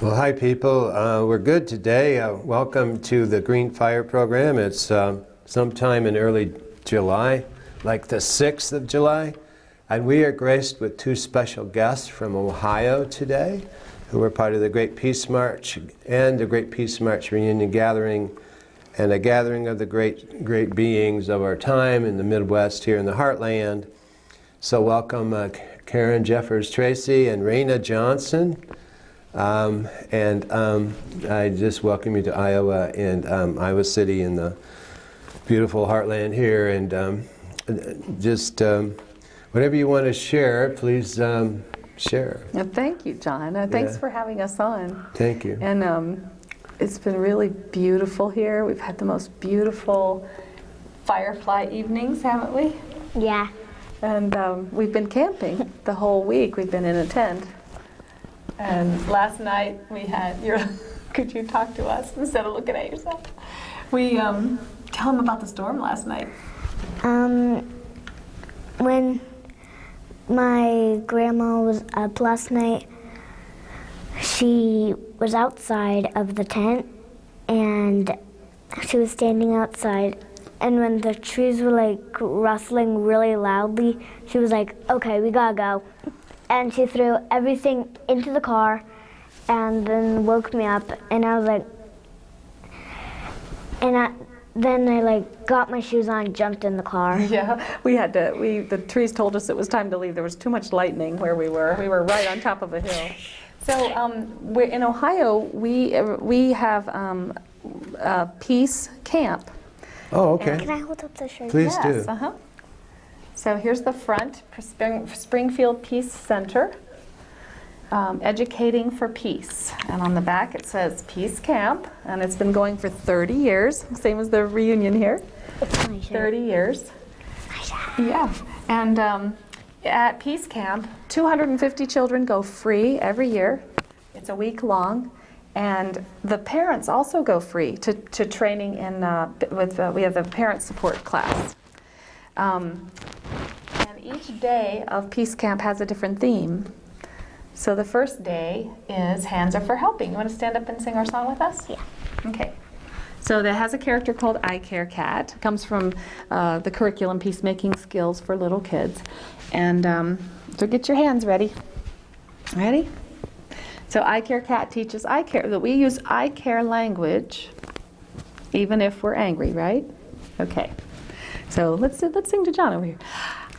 Well, hi people. We're good today. Welcome to the GreenFire program. It's sometime in early July, like the 6th of July. And we are graced with two special guests from Ohio today, who are part of the Great Peace March and the Great Peace March Reunion Gathering, and a gathering of the great beings of our time in the Midwest here in the Heartland. So welcome Karen Jeffers Tracy and Raina Johnson. I just welcome you to Iowa and Iowa City in the beautiful Heartland here. And whatever you want to share, please share. Thank you, John. Thanks for having us on. Thank you. And it's been really beautiful here. We've had the most beautiful firefly evenings, haven't we? Yeah. And we've been camping the whole week. We've been in a tent. And last night we had could you talk to us instead of looking at yourself? We tell them about the storm last night. When my grandma was up last night, she was outside of the tent and she was standing outside, and when the trees were like rustling really loudly, she was like, okay, we gotta go. And she threw everything into the car and then woke me up, and I was like, then I got my shoes on and jumped in the car. Yeah, the trees told us it was time to leave. There was too much lightning where we were. We were right on top of a hill. So we're in Ohio, we have Peace Camp. Oh, okay. Can I hold up the shirt? Please Yes, do. So here's the front, Springfield Peace Center, educating for peace. And on the back it says Peace Camp, and it's been going for 30 years, same as the reunion here. It's my shirt. 30 years. My shirt. Yeah, and at Peace Camp, 250 children go free every year. It's a week long, and the parents also go free to training in we have the parent support class. And each day of Peace Camp has a different theme. So the first day is Hands Are for Helping. You want to stand up and sing our song with us? Yeah. Okay. So that has a character called I Care Cat. It comes from the curriculum Peacemaking Skills for Little Kids. And so get your hands ready. Ready? So I Care Cat teaches I Care. That we use I Care language even if we're angry, right? Okay. So let's sing to John over here.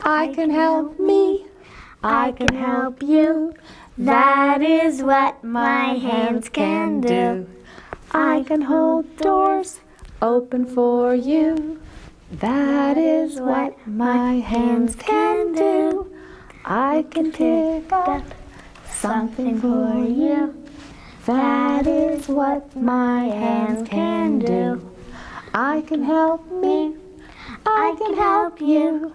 I can help me, I can help you. That is what my hands can do. I can hold doors open for you. That is what my hands can do. I can pick up something for you. That is what my hands can do. I can help me, I can help you.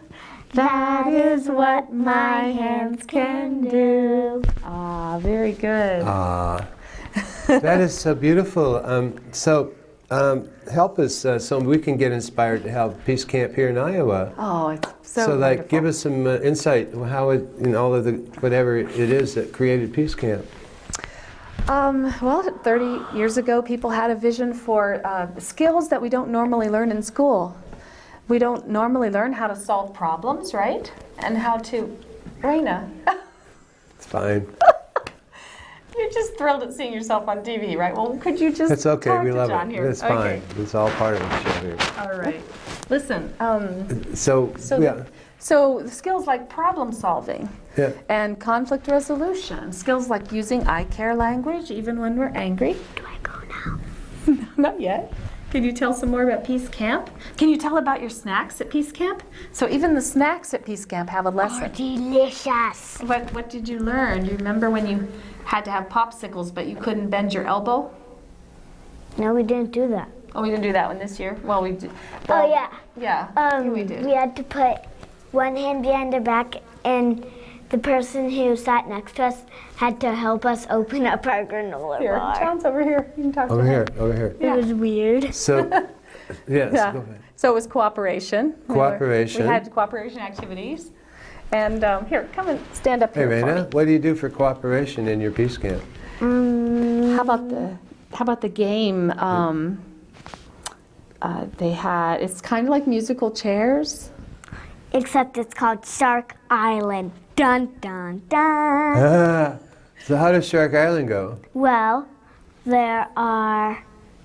That is what my hands can do. Ah, very good. That is so beautiful. Help us so we can get inspired to have Peace Camp here in Iowa. Oh, it's so wonderful. Give us some insight how it, all of the whatever it is that created Peace Camp. Well, 30 years ago, people had a vision for skills that we don't normally learn in school. We don't normally learn how to solve problems, right? And how to... Raina. It's fine. You're just thrilled at seeing yourself on TV, right? Well, could you just It's okay. talk We to love John it. here? It's Okay. fine. It's all part of the show here. All right. Listen, So so skills like problem solving and conflict resolution, skills like using I Care language even when we're angry. Do I go now? Not yet. Can you tell some more about Peace Camp? Can you tell about your snacks at Peace Camp? So even the snacks at Peace Camp have a lesson. Oh, delicious. What did you learn? Do you remember when you had to have popsicles but you couldn't bend your elbow? No, we didn't do that. Oh, we didn't do that one this year? Well, we did. Oh, yeah. Yeah, we did. We had to put one hand behind our back, and the person who sat next to us had to help us open up our granola Here, bar. John's over here. You can talk to him. Over here. It was weird. So, yes, Yeah. go ahead. So it was cooperation. Cooperation. We had cooperation activities. And here, come and stand up Hey, here for me. Raina, what do you do for cooperation in your Peace Camp? How about the game? They had, it's kind of like musical chairs. Except it's called Shark Island. Dun, dun, dun. So how does Shark Island go? Well, there are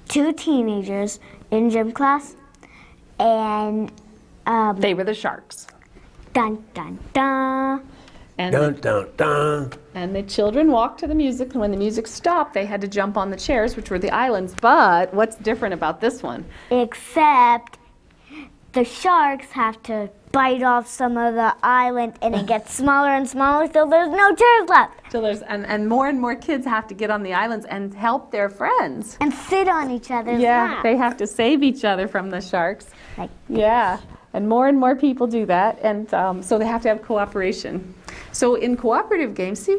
2 teenagers in gym class, and They were the sharks. dun, dun, dun. And, Dun, dun, dun. and the children walked to the music, and when the music stopped, they had to jump on the chairs, which were the islands. But what's different about this one? Except the sharks have to bite off some of the island, and it gets smaller and smaller, so there's no chairs left. So there's and more kids have to get on the islands and help their friends. And sit on each other's Yeah, laps. they have to save each other from the sharks. Like, Yeah, and more people do that, and so they have to have cooperation. So in cooperative games, see,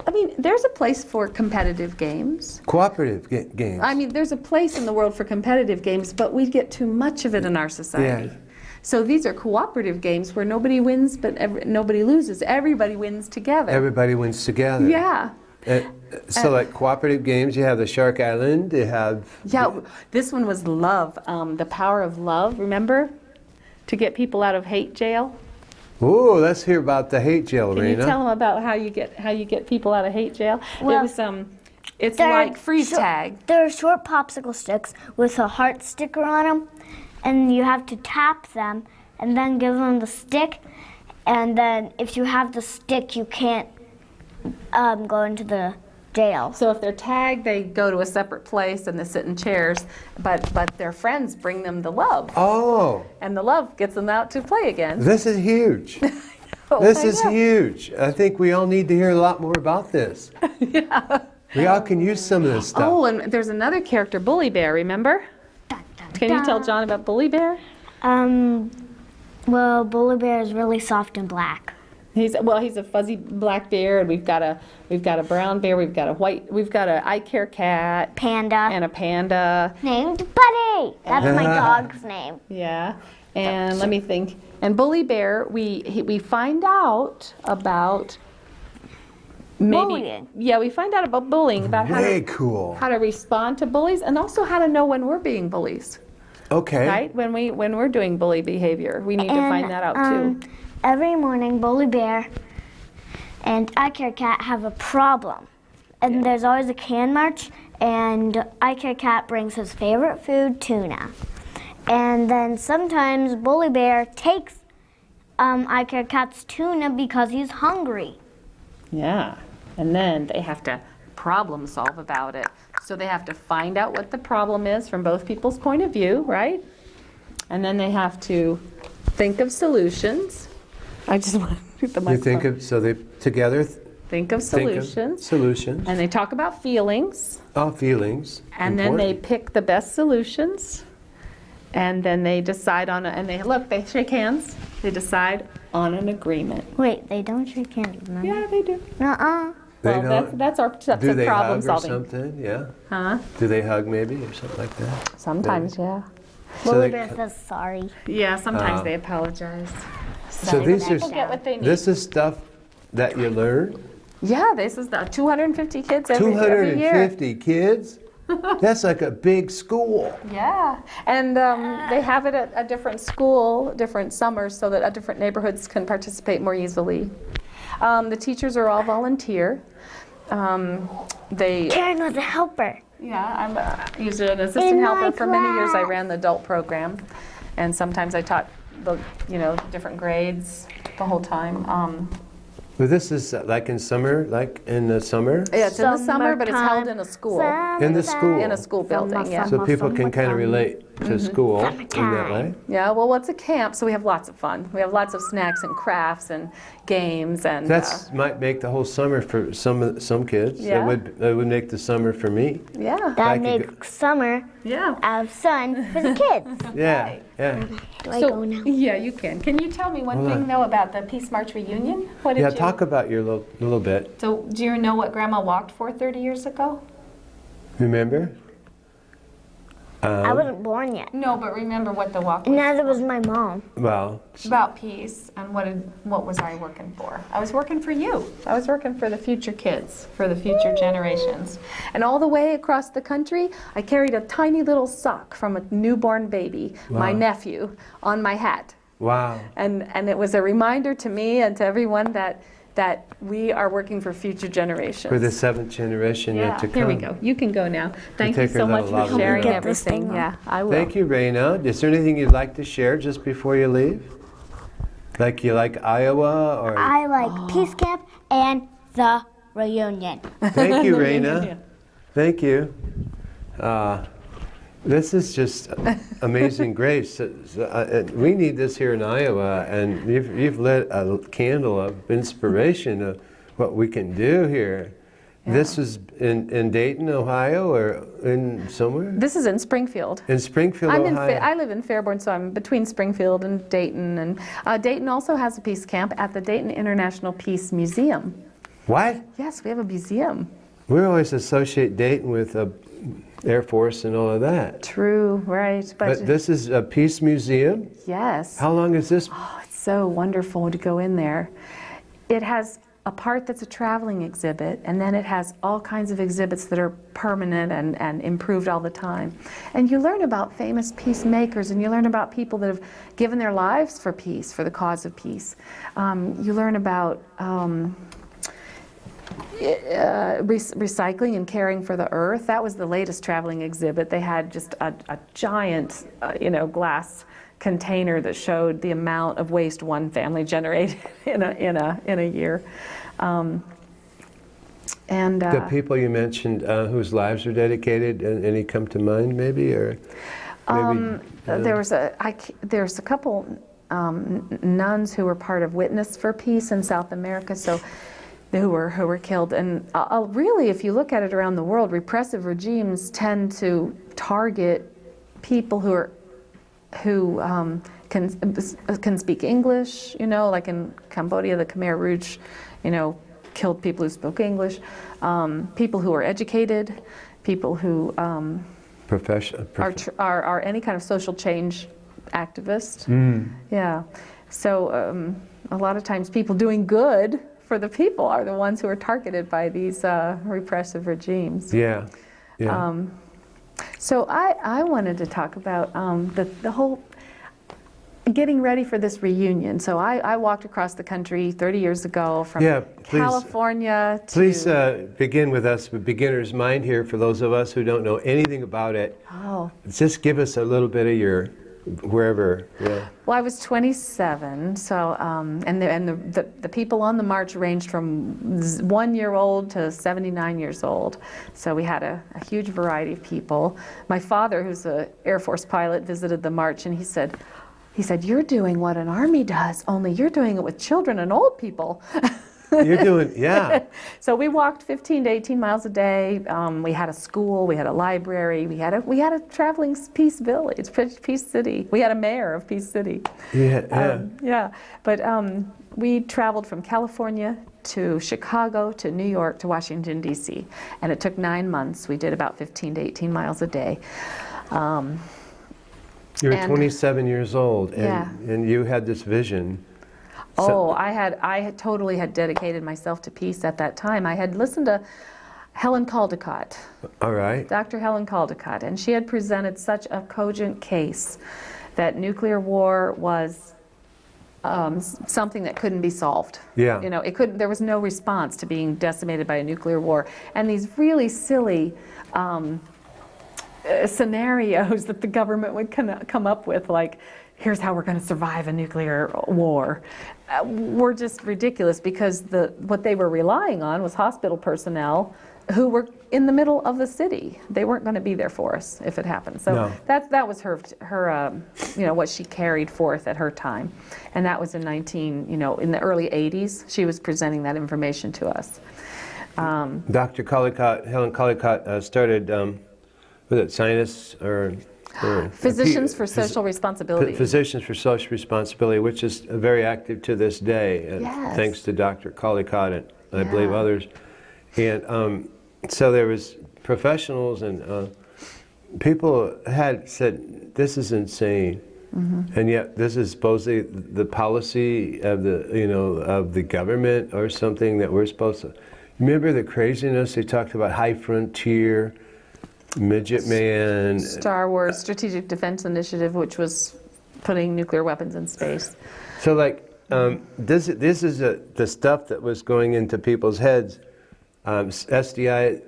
I mean, there's a place for competitive games. Cooperative games. I mean, there's a place in the world for competitive games, but we get too much of it in our society. Yeah. So these are cooperative games where nobody wins, but nobody loses. Everybody wins together. Everybody wins together. Yeah. So like cooperative games, you have the Shark Island, you have... Yeah, this one was love, the power of love, remember? To get people out of hate jail. Ooh, let's hear about the hate jail, Can you Raina. tell them about how you get people out of hate jail? Well, It's they're like freeze short- tag. There are short popsicle sticks with a heart sticker on them, and you have to tap them and then give them the stick. And then if you have the stick, you can't go into the jail. So if they're tagged, they go to a separate place and they sit in chairs, but their friends bring them the love, Oh, and the love gets them out to play again. this is huge. This is huge. I think we all need to hear a lot more about this. Yeah. We all can use some of this stuff. Oh, and there's another character, Bully Bear, remember? Dun, dun, Can you tell dun. John about Bully Bear? Well, Bully Bear is really soft and black. He's a fuzzy black bear, and we've got a brown bear, we've got a eye care cat, Panda. and a panda. Named Buddy. That's my dog's name. Yeah, and let me think. And Bully Bear, we find out about maybe Bullying. Yeah, we find out about bullying, about Way cool. how to respond to bullies, and also how to know when we're being bullies. Okay. Right? When we're doing bully behavior, we need to find that out too. Every morning, Bully Bear and I Care Cat have a problem. And there's always a can march, and I Care Cat brings his favorite food, tuna. And then sometimes Bully Bear takes I Care Cat's tuna because he's hungry. Yeah, and then they have to problem solve about it. So they have to find out what the problem is from both people's point of view, right? And then they have to think of solutions. I just want to hit the You microphone. think of, so they together Think of think of solutions. solutions. And they talk about feelings. Oh, feelings. And then they Important. pick the best solutions. And then they decide on, they shake hands. They decide on an agreement. Wait, they don't shake hands, remember? Yeah, they do. Uh-uh. They Well, don't- that's our steps Do of they problem hug solving. or something? Yeah. Huh? Do they hug maybe or something like that? Sometimes, yeah. So Bully they- Bear says sorry. Yeah, sometimes Oh. they apologize. So these are, People get what they need. this is stuff that you learn? Yeah, this is the 250 kids every year. 250 kids? That's like a big school. Yeah, and they have it at a different school, different summers, so that different neighborhoods can participate more easily. The teachers are all volunteer. Karen was a helper. Yeah, I'm usually an assistant In my helper. For many years, I class. ran the adult program, and sometimes I taught the different grades the whole time. Well, this is like in summer, like in the summer? Yeah, it's in the summer, but it's held in a school. In the school. In a school building, yeah. So people can kind of relate to school in that way? Yeah, well, it's a camp, so we have lots of fun. We have lots of snacks and crafts and games and. That might make the whole summer for some kids. Yeah. That would make the summer for me. Yeah. That I could makes summer Yeah. out of sun for the kids. Yeah, yeah. Do I go now? Yeah, you can. Can you tell me one Hold thing on. though about the Peace March reunion? What did Yeah, you? talk about your little bit. So, do you know what Grandma walked for 30 years ago? Remember? I wasn't born yet. No, but remember what the walk was. Neither was my mom. Well, It's about peace, and what was I working for? I was working for you. I was working for the future kids, for the future generations. And all the way across the country, I carried a tiny little sock from a newborn baby, my Wow. nephew, on my hat. wow. And it was a reminder to me and to everyone that we are working for future generations. For the 7th generation yet to come. Here we go. You can go now. Thank you take her so much little for lava sharing lamp. Get this everything. thing Yeah, I will. Thank you, Raina. Is there anything you'd like to share just before you leave? Like you like Iowa or? I like Peace Camp and the reunion. Thank you, Raina. Thank you. This is just amazing grace. We need this here in Iowa, and you've lit a candle of inspiration of what we can do here. Yeah. This was in Dayton, Ohio, or in somewhere? This is in Springfield. In Springfield, Ohio. I live in Fairborn, so I'm between Springfield and Dayton. And Dayton also has a peace camp at the Dayton International Peace Museum. What? Yes, we have a museum. We always associate Dayton with Air Force and all of that. True, right. But this is a peace museum? Yes. How long is this? Oh, it's so wonderful to go in there. It has a part that's a traveling exhibit, and then it has all kinds of exhibits that are permanent and improved all the time. And you learn about famous peacemakers, and you learn about people that have given their lives for peace, for the cause of peace. You learn about recycling and caring for the earth. That was the latest traveling exhibit. They had just a giant, glass container that showed the amount of waste one family generated in a year. The people you mentioned whose lives are dedicated, any come to mind maybe, or maybe? There's a couple nuns who were part of Witness for Peace in South America, so who were killed. And really, if you look at it around the world, repressive regimes tend to target people who can speak English, like in Cambodia, the Khmer Rouge, killed people who spoke English, people who are educated, people who are any kind of social change activists. Yeah. So a lot of times people doing good for the people are the ones who are targeted by these repressive regimes. Yeah. So I wanted to talk about the whole getting ready for this reunion. So I walked across the country 30 years ago from California to... Please begin with us with beginner's mind here for those of us who don't know anything about it. Oh. Just give us a little bit of your wherever. Yeah. Well, I was 27, so and the people on the march ranged from 1-year-old to 79 years old. So we had a huge variety of people. My father, who's an Air Force pilot, visited the march, and he said, "You're doing what an army does, only you're doing it with children and old people." You're doing, yeah. So we walked 15 to 18 miles a day. We had a school, we had a library, we had a traveling Peace Village, Peace City. We had a mayor of Peace City. Yeah. But we traveled from California to Chicago to New York to Washington, D.C. And it took 9 months. We did about 15 to 18 miles a day. You were 27 years old, and you had this vision. I totally had dedicated myself to peace at that time. I had listened to Helen Caldicott. All right. Dr. Helen Caldicott, and she had presented such a cogent case that nuclear war was something that couldn't be solved. Yeah. There was no response to being decimated by a nuclear war. And these really silly scenarios that the government would come up with, like, here's how we're going to survive a nuclear war, were just ridiculous, because what they were relying on was hospital personnel who were in the middle of the city. They weren't going to be there for us if it happened. So that was her what she carried forth at her time, and that was in the early 80s. She was presenting that information to us. Dr. Caldicott, Helen Caldicott, started. Was it scientists or Physicians for Social Responsibility. Physicians for Social Responsibility, which is very active to this day, Yes. thanks to Dr. Caldicott and I believe others. And so there was professionals and people had said, this is insane. And yet this is supposedly the policy of the government or something that we're supposed to. Remember the craziness? They talked about high frontier, midget man. Star Wars Strategic Defense Initiative, which was putting nuclear weapons in space. So this is the stuff that was going into people's heads. SDI,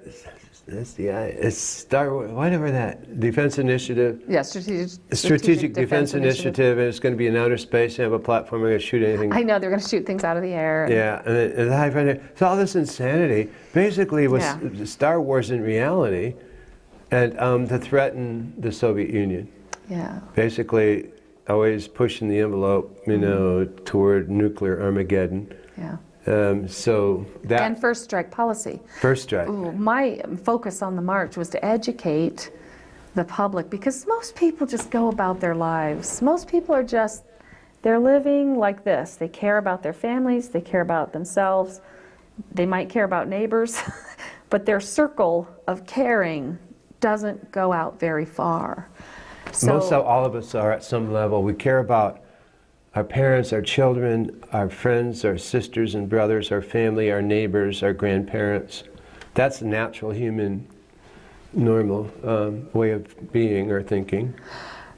it's Star Wars, whatever that, Defense Initiative. Yeah, Strategic Defense Initiative, and it's going to be in outer space, and have a platform, we're going to shoot anything. I know, they're going to shoot things out of the air. Yeah, and the high frontier. So all this insanity basically was Star Wars in reality, and to threaten the Soviet Union. Yeah. Basically, always pushing the envelope, toward nuclear Armageddon. Yeah. So that. And first strike policy. First strike. Ooh, my focus on the march was to educate the public, because most people just go about their lives. Most people are they're living like this. They care about their families, they care about themselves, they might care about neighbors, but their circle of caring doesn't go out very far. So, Most all of us are at some level. We care about our parents, our children, our friends, our sisters and brothers, our family, our neighbors, our grandparents. That's a natural human, normal way of being or thinking.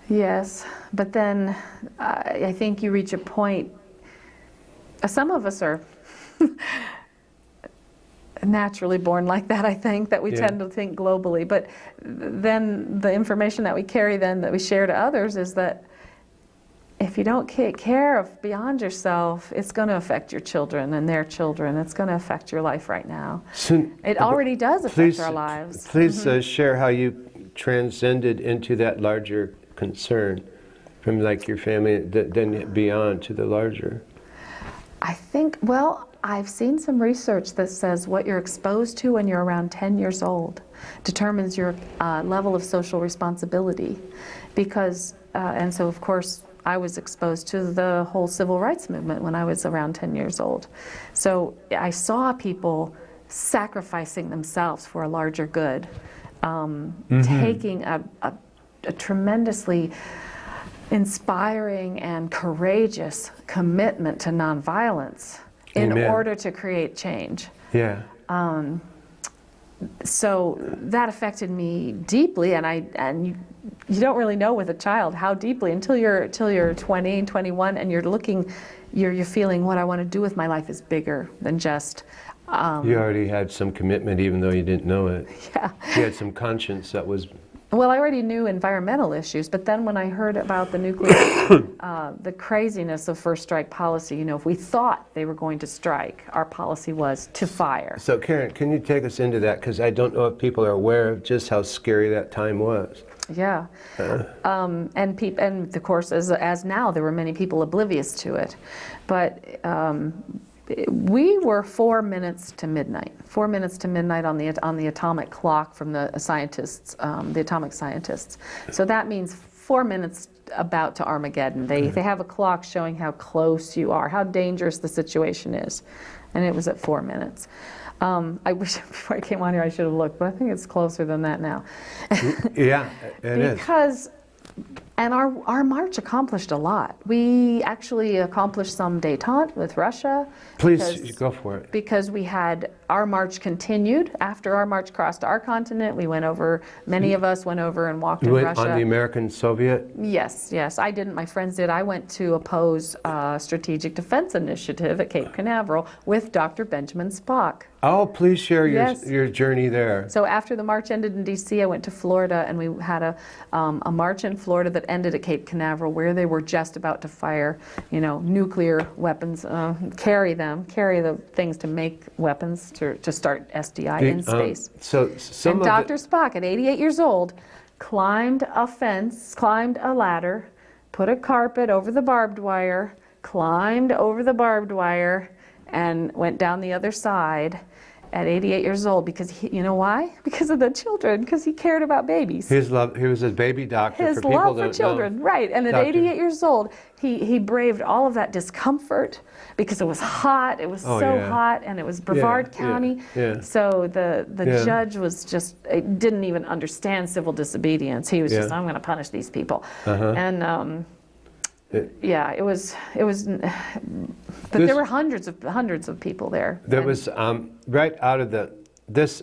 yes, but then I think you reach a point, some of us are naturally born like that, I think, that we tend to think globally, but then the information that we carry then that we share to others is that if you don't take care of beyond yourself, it's going to affect your children and their children. It's going to affect your life right now. So, It already does affect our lives. Please share how you transcended into that larger concern from like your family, then beyond to the larger. I think, well, I've seen some research that says what you're exposed to when you're around 10 years old determines your level of social responsibility. Because, and so of course, I was exposed to the whole civil rights movement when I was around 10 years old. So I saw people sacrificing themselves for a larger good, taking a tremendously inspiring and courageous commitment to nonviolence in order to create change. Yeah. So that affected me deeply, and you don't really know with a child how deeply until you're 20, 21, and you're feeling what I want to do with my life is bigger than just. You already had some commitment, even though you didn't know it. Yeah. You had some conscience that was. Well, I already knew environmental issues, but then when I heard about the nuclear, the craziness of first strike policy, if we thought they were going to strike, our policy was to fire. So Karen, can you take us into that? Because I don't know if people are aware of just how scary that time was. Yeah, and of course, as now, there were many people oblivious to it, but we were 4 minutes to midnight. 4 minutes to midnight on the atomic clock from the scientists, the atomic scientists. So that means 4 minutes about to Armageddon. They have a clock showing how close you are, how dangerous the situation is, and it was at 4 minutes. I wish before I came on here I should have looked, but I think it's closer than that now. Yeah, it is. Because, and our march accomplished a lot. We actually accomplished some détente with Russia. Please go for it. Because our march continued after our march crossed our continent. We went over, many of us went over and walked in Russia. On the American-Soviet? Yes, I didn't, my friends did. I went to oppose a strategic defense initiative at Cape Canaveral with Dr. Benjamin Spock. Oh, please share your journey there. So after the march ended in D.C., I went to Florida, and we had a march in Florida that ended at Cape Canaveral, where they were just about to fire, nuclear weapons, carry the things to make weapons to start SDI in space. And Dr. Spock, at 88 years old, climbed a fence, climbed a ladder, put a carpet over the barbed wire, climbed over the barbed wire, and went down the other side. at 88 years old, because you know why? Because of the children, because he cared about babies. He was a baby doctor. His for people love that for don't children, know. right. And at Doctor. 88 years old, he braved all of that discomfort because it was hot. It was Oh, so yeah. hot, and it was Brevard yeah, County. yeah. So the Yeah. judge was just, didn't even understand civil disobedience. He was just, Yeah. I'm going to punish these people. Uh-huh. And yeah, it was, but This- there were hundreds of people there. There And- was, right out of this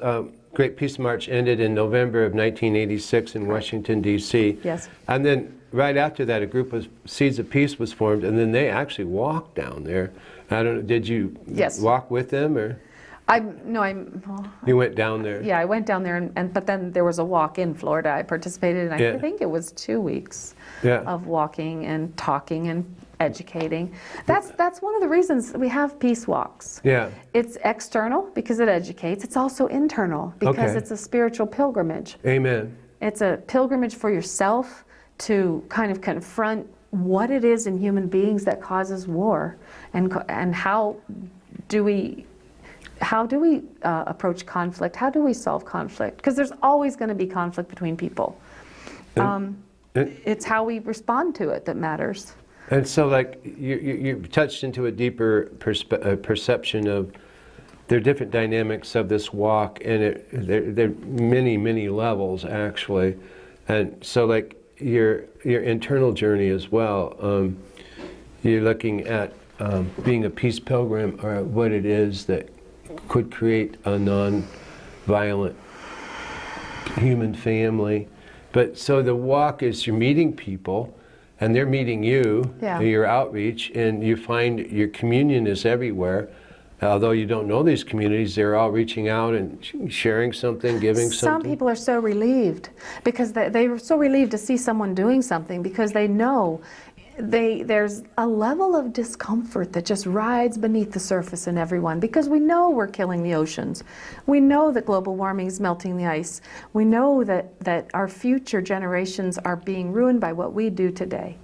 Great Peace March ended in November of 1986 in Washington, D.C. Yes. And then right after that, a group of Seeds of Peace was formed, and then they actually walked down there. I don't know, did you Yes. walk with them, or well, you went down there? yeah, I went down there, but then there was a walk in Florida. I participated, and Yeah. I think it was 2 weeks Yeah. of walking and talking and educating. That's one of the reasons we have peace walks. Yeah. It's external because it educates. It's also internal because Okay. it's a spiritual pilgrimage. Amen. It's a pilgrimage for yourself to kind of confront what it is in human beings that causes war, and how do we approach conflict? How do we solve conflict? Because there's always going to be conflict between people. It's how we respond to it that matters. And so, like, you touched into a deeper perception of there are different dynamics of this walk, and there are many, many levels, actually. And so, like, your internal journey as well, you're looking at being a peace pilgrim, or what it is that could create a non-violent human family. But so the walk is you're meeting people, and they're meeting you, Yeah. your outreach, and you find your communion is everywhere. Although you don't know these communities, they're all reaching out and sharing something, giving Some something. people are so relieved because they were so relieved to see someone doing something, because they know there's a level of discomfort that just rides beneath the surface in everyone, because we know we're killing the oceans. We know that global warming is melting the ice. We know that our future generations are being ruined by what we do today.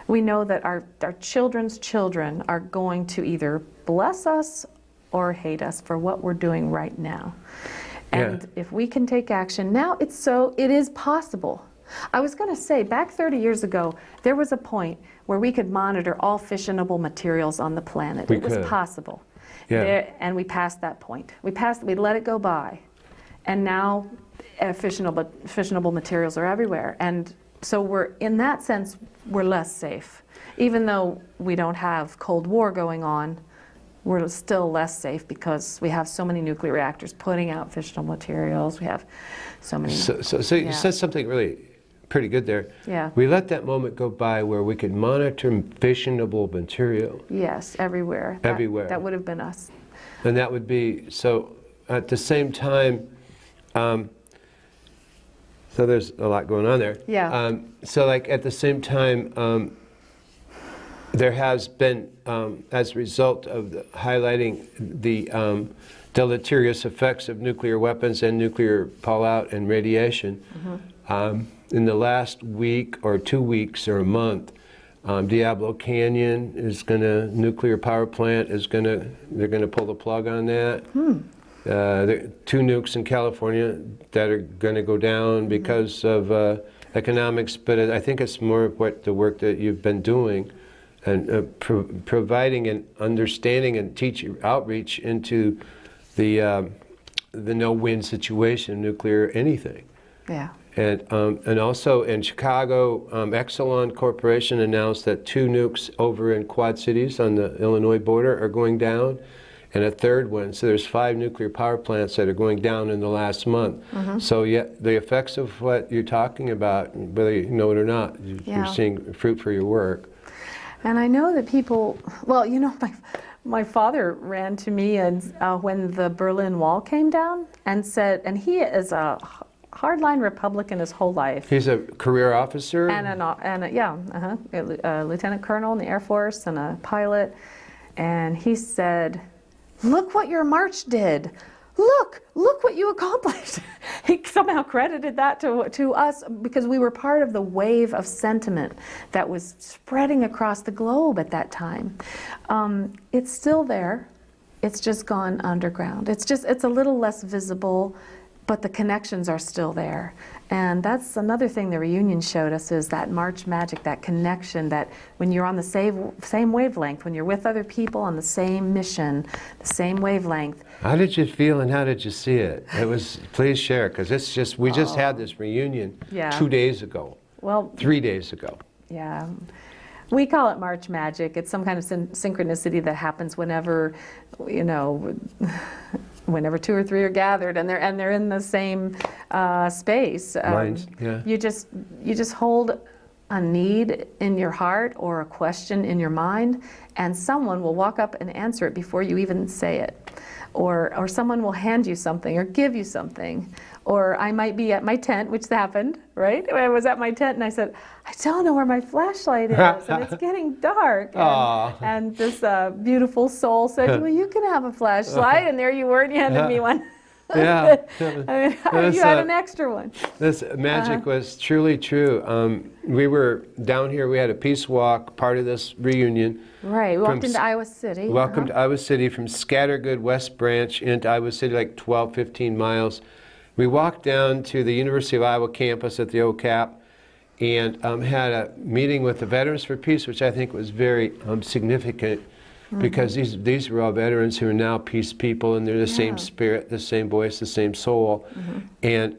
We know that our children's children are going to either bless us or hate us for what we're doing right now. And if we can take action now, it is possible. I was going to say, back 30 years ago, there was a point where we could monitor all fissionable materials on the planet. It was possible. Yeah. And we passed that point. We let it go by. And now fissionable materials are everywhere. And so in that sense, we're less safe. Even though we don't have Cold War going on, we're still less safe because we have so many nuclear reactors putting out fissionable materials. We have so many. So you said something really pretty good there. Yeah. We let that moment go by where we could monitor fissionable material. Yes, everywhere. Everywhere. That would have been us. And that would be, so at the same time, so there's a lot going on there. Yeah. So like at the same time, there has been, as a result of highlighting the deleterious effects of nuclear weapons and nuclear fallout and radiation, in the last week or 2 weeks or a month, Diablo Canyon nuclear power plant they're gonna pull the plug on that. There are 2 nukes in California that are gonna go down because of economics, but I think it's more of what the work that you've been doing, and providing an understanding and outreach into the no-win situation, nuclear anything. Yeah. And also in Chicago, Exelon Corporation announced that 2 nukes over in Quad Cities on the Illinois border are going down, and a 3rd one. So there's 5 nuclear power plants that are going down in the last month. So yeah, the effects of what you're talking about, whether you know it or not, you're seeing fruit for your work. And I know that people, well, you know, my father ran to me and when the Berlin Wall came down and said, and he is a hardline Republican his whole life. He's a career officer? A lieutenant colonel in the Air Force and a pilot. And he said, look what your march did. Look what you accomplished. He somehow credited that to us because we were part of the wave of sentiment that was spreading across the globe at that time. It's still there. It's just gone underground. It's a little less visible, but the connections are still there. And that's another thing the reunion showed us, is that March magic, that connection, that when you're on the same wavelength, when you're with other people on the same mission, the same wavelength. How did you feel and how did you see it? It was, please share, because it's just, we just had this reunion Yeah. 2 days ago, Well, 3 days ago. yeah. We call it March magic. It's some kind of synchronicity that happens whenever, whenever 2 or 3 are gathered and they're in the same space. Minds, yeah. You just hold a need in your heart or a question in your mind, and someone will walk up and answer it before you even say it. Or someone will hand you something or give you something. Or I might be at my tent, which happened, right? I was at my tent and I said, I don't know where my flashlight is, and it's getting dark. And this beautiful soul said, well, you can have a flashlight. And there you were, and you handed me one. Yeah. I mean, you had an extra one. This magic was truly true. We were down here, we had a peace walk, part of this reunion. Right, we walked into Iowa City. Welcome to Iowa City from Scattergood West Branch into Iowa City, like 12, 15 miles. We walked down to the University of Iowa campus at the OCAP and had a meeting with the Veterans for Peace, which I think was very significant. Because these were all veterans who are now peace people, and they're the same spirit, the same voice, the same soul. And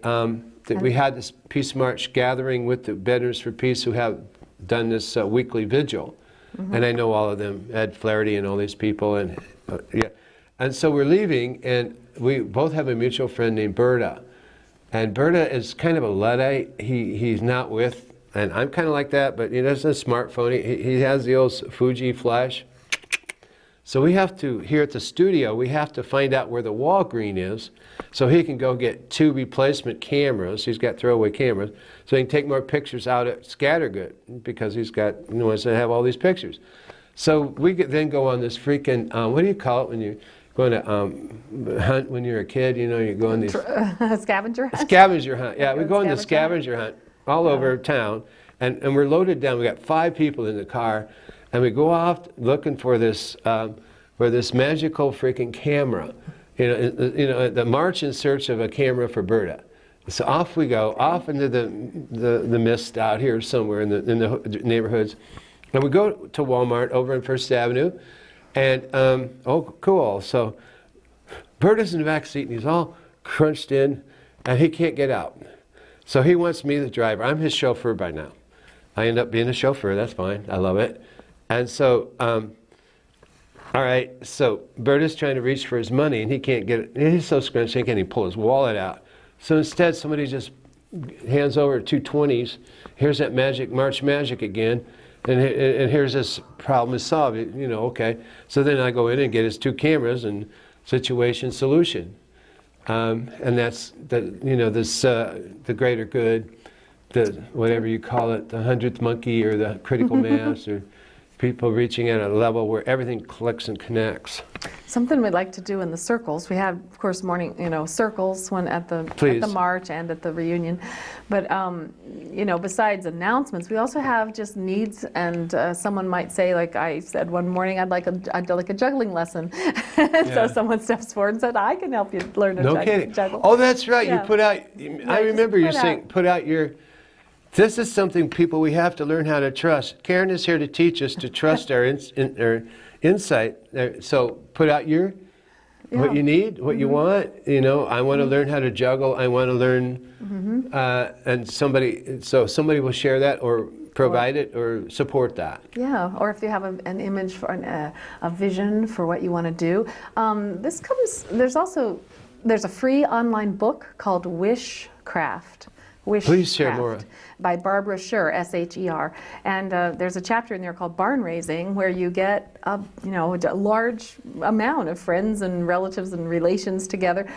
we had this Peace March gathering with the Veterans for Peace who have done this weekly vigil. And I know all of them, Ed Flaherty and all these people. And and so we're leaving, and we both have a mutual friend named Berta. And Berta is kind of a Luddite. He's not with, and I'm kind of like that, but he doesn't have a smartphone. He has the old Fuji flash. So we have to, here at the studio, we have to find out where the Walgreen is so he can go get 2 replacement cameras. He's got throwaway cameras. So he can take more pictures out at Scattergood because he's got, wants to have all these pictures. So we could then go on this freaking, what do you call it when you're going to hunt when you're a kid? You go on these... Scavenger hunt? Scavenger hunt, yeah. We go on the scavenger hunt all over town. And we're loaded down. We got 5 people in the car. And we go off looking for this magical freaking camera, the march in search of a camera for Berta. So off we go, off into the mist out here somewhere in the neighborhoods, and we go to Walmart over on First Avenue, and oh cool. So Berta's in the back seat and he's all crunched in, and he can't get out. So he wants me, the driver. I'm his chauffeur by now. I end up being a chauffeur. That's fine. I love it. And so, all right, so Berta's trying to reach for his money, and he can't get it. He's so scrunched, he can't even pull his wallet out. So instead, somebody just hands over 2 20s. Here's that March magic again, and here's this problem is solved. Okay. So then I go in and get his 2 cameras and situation solution, and that's the greater good, the whatever you call it, the 100th monkey or the critical mass or. People reaching at a level where everything clicks and connects. Something we'd like to do in the circles. We have, of course, morning, circles at the march and at the reunion. But besides announcements, we also have just needs. And someone might say, like I said one morning, I'd like a juggling lesson. So someone steps forward and said, I can help you learn to juggle. Oh, that's right. Yeah. You put out. I remember you saying, put out your. This is something, people, we have to learn how to trust. Karen is here to teach us to trust our insight. So put out what you need, what you want. I want to learn how to juggle. I want to learn, and somebody will share that or provide it or support that. Yeah, or if you have an image for a vision for what you want to do. There's a free online book called Wishcraft. Please share more. By Barbara Scher, S-H-E-R. And there's a chapter in there called Barn Raising, where you get a large amount of friends and relatives and relations together,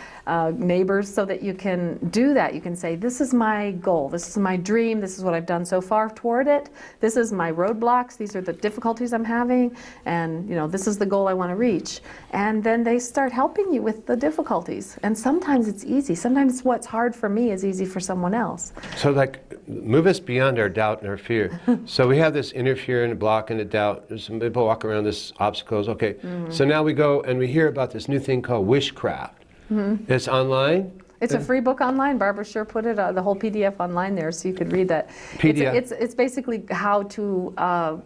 neighbors, so that you can do that. You can say, this is my goal, this is my dream, this is what I've done so far toward it, this is my roadblocks, these are the difficulties I'm having, and this is the goal I want to reach. And then they start helping you with the difficulties. And sometimes it's easy. Sometimes what's hard for me is easy for someone else. house. So like, move us beyond our doubt and our fear. So we have this interfering, a block, and a doubt. There's some people walk around this obstacles. Okay, so now we go and we hear about this new thing called wishcraft. It's online. It's a free book online. Barbara sure put it, the whole PDF online there, so you could read that. PDF. It's basically how to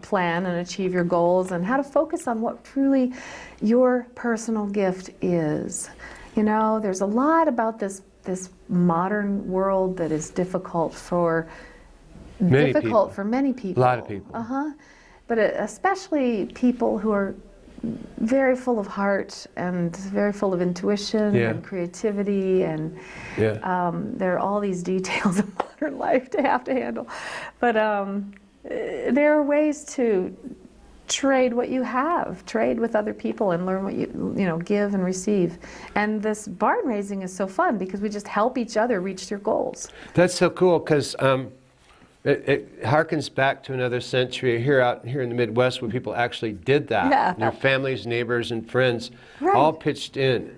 plan and achieve your goals and how to focus on what truly your personal gift is. You know, there's a lot about this modern world that is difficult for Many many A people. lot of people. But especially people who are very full of heart and very full of intuition and creativity, and there are all these details of modern life to have to handle. But there are ways to trade what you have, trade with other people, and learn what you know, give and receive. And this barn raising is so fun because we just help each other reach their goals. That's so cool because it harkens back to another century here in the Midwest where people actually did that. Yeah. Their families, neighbors, and friends all pitched in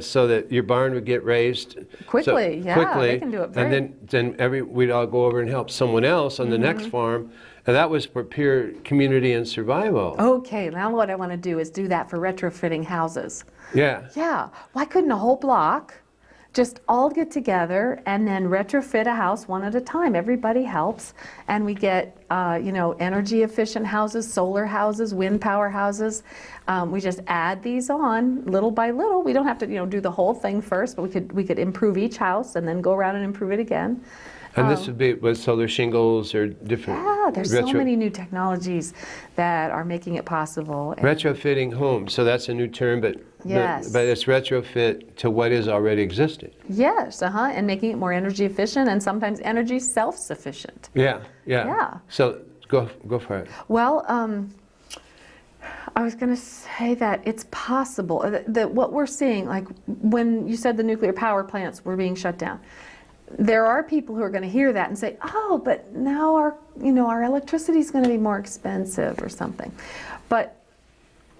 so that your barn would get raised Quickly, they can do it very. And then we'd all go over and help someone else on the next farm. And that was for pure community and survival. Okay, now what I want to do is do that for retrofitting houses. Yeah. Yeah, why couldn't a whole block just all get together and then retrofit a house one at a time? Everybody helps, and we get you know, energy efficient houses, solar houses, wind power houses. We just add these on little by little. We don't have to, you know, do the whole thing first, but we could improve each house and then go around and improve it again. And this would be with solar shingles or different. Yeah, there's so many new technologies that are making it possible. Retrofitting homes, so that's a new term, but Yes. but it's retrofit to what is already existing. Yes, and making it more energy efficient and sometimes energy self-sufficient. Yeah. Yeah. So go for it. Well, I was going to say that it's possible that what we're seeing, like when you said the nuclear power plants were being shut down, there are people who are going to hear that and say, "Oh, but now our electricity is going to be more expensive or something." But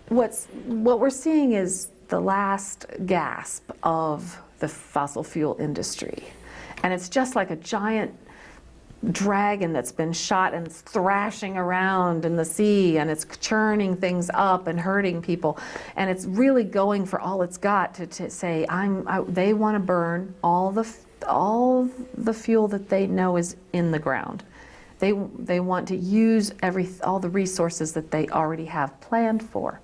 what we're seeing is the last gasp of the fossil fuel industry, and it's just like a giant dragon that's been shot and it's thrashing around in the sea, and it's churning things up and hurting people, and it's really going for all it's got to say, they want to burn all the fuel that they know is in the ground. They want to use all the resources that they already have planned for,